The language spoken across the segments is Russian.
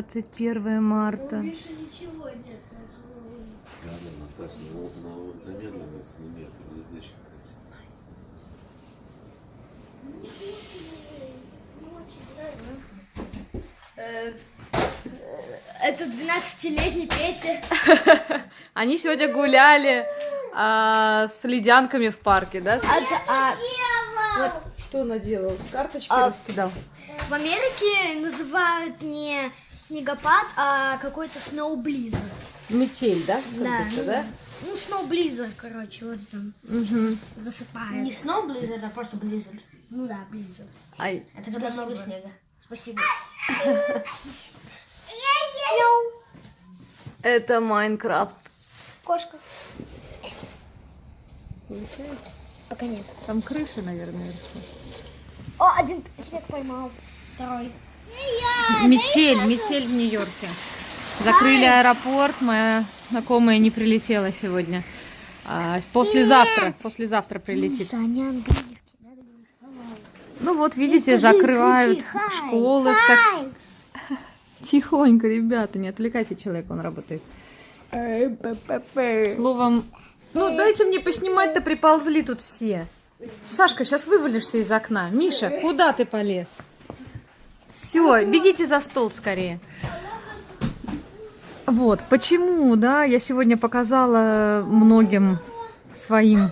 21 марта. Миша ничего нет. Ладно, Наташа, на замедленность сними, это будет очень красиво. Это 12-летний Петя. Они сегодня гуляли с ледянками в парке, да? Что наделал? Карточки раскидал. В Америке называют не снегопад, а какой-то сноублизер. Метель, да? Да, Кажется, да? Ну, сноублизер, короче, вот там засыпает. Не сноублизер, а просто близер. Ну да, близер. Ай. Это когда много снега. Спасибо. Это Майнкрафт. Кошка. Получается? Пока нет. Там крыша, наверное. О, один снег поймал. Второй. Метель в Нью-Йорке. Закрыли аэропорт, моя знакомая не прилетела сегодня. Послезавтра прилетит. Они английский. Ну вот, видите, закрывают школы. Тихонько, ребята, не отвлекайте человека, он работает. Словом, ну дайте мне поснимать-то, приползли тут все. Сашка, сейчас вывалишься из окна. Миша, куда ты полез? Все, бегите за стол скорее. Вот, почему, да, я сегодня показала многим своим,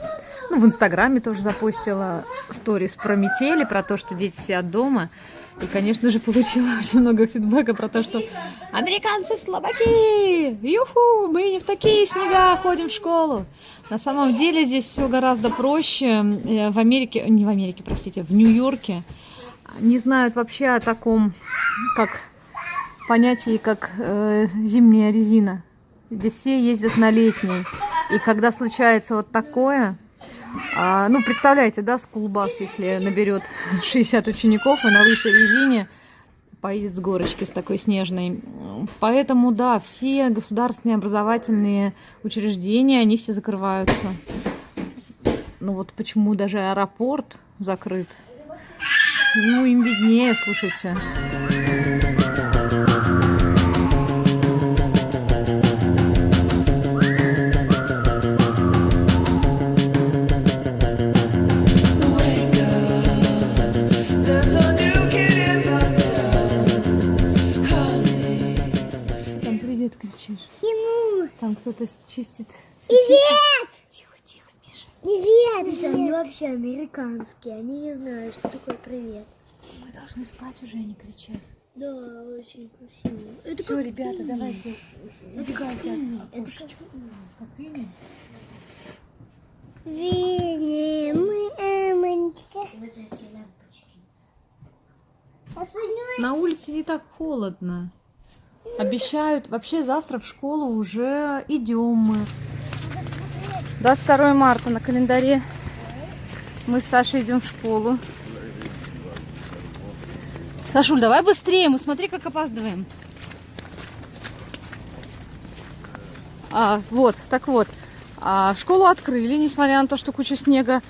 ну, в Инстаграме тоже запостила сторис про метели, про то, что дети сидят дома. И, конечно же, получила очень много фидбэка про то, что американцы слабаки! Юху! Мы не в такие снега ходим в школу. На самом деле здесь все гораздо проще. В Америке, не в Америке, простите, в Нью-Йорке не знают вообще о таком, как понятии, как зимняя резина. Здесь все ездят на летней. И когда случается вот такое... ну, представляете, да, скулбас, если наберет 60 учеников и на лысой резине поедет с горочки с такой снежной. Поэтому, да, все государственные образовательные учреждения, они все закрываются. Ну вот почему даже аэропорт закрыт. Ну, им виднее, слушайте. Там кто-то чистит. Привет! Тихо, тихо, Миша. Привет! Миша, они вообще американские, они не знают, что такое привет. Мы должны спать уже, а не кричать. Да, очень красиво. Это все, ребята, давайте. убегайте от окошечка. Как имя? Винни, мы Эмочка. Вот эти лампочки. На улице не так холодно. Обещают, вообще завтра в школу уже идем мы. 22 марта на календаре. Мы с Сашей идем в школу. Сашуль, давай быстрее, мы смотри, как опаздываем. Вот, так вот. Школу открыли, несмотря на то, что куча снега.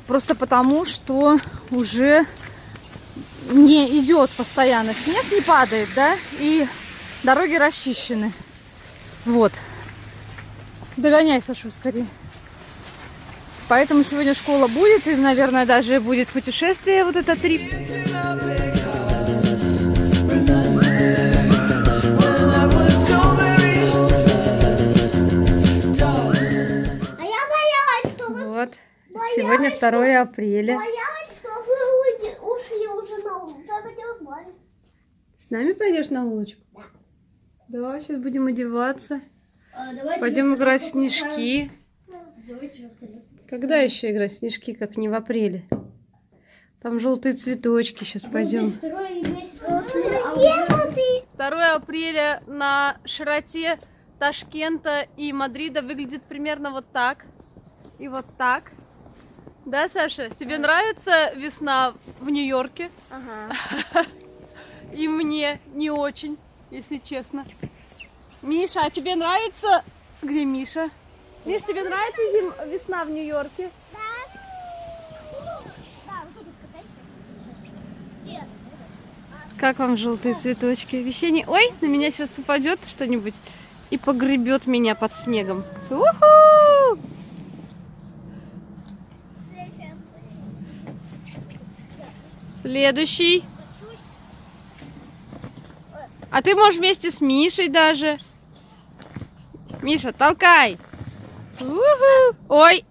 Просто потому, что уже не идет постоянно. Снег не падает, да? И дороги расчищены. Вот. Догоняй, Сашу, скорее. Поэтому сегодня школа будет. И, наверное, даже будет путешествие, вот это трип. Вот. Сегодня 2 апреля. С нами пойдешь на улочку? Да, сейчас будем одеваться. Пойдем играть в снежки. Когда еще играть в снежки, как не в апреле? Там желтые цветочки. Сейчас пойдем. 2 апреля на широте Ташкента и Мадрида выглядит примерно вот так. И вот так. Да, Саша? Тебе нравится весна в Нью-Йорке? Ага. И мне не очень, если честно. Миша, а тебе нравится... Где Миша? Миш, тебе нравится весна в Нью-Йорке? Как вам желтые цветочки? Весенний. Ой, на меня сейчас упадет что-нибудь и погребет меня под снегом. Уху! Следующий. А ты можешь вместе с Мишей даже. Миша, толкай. Уху! Ой,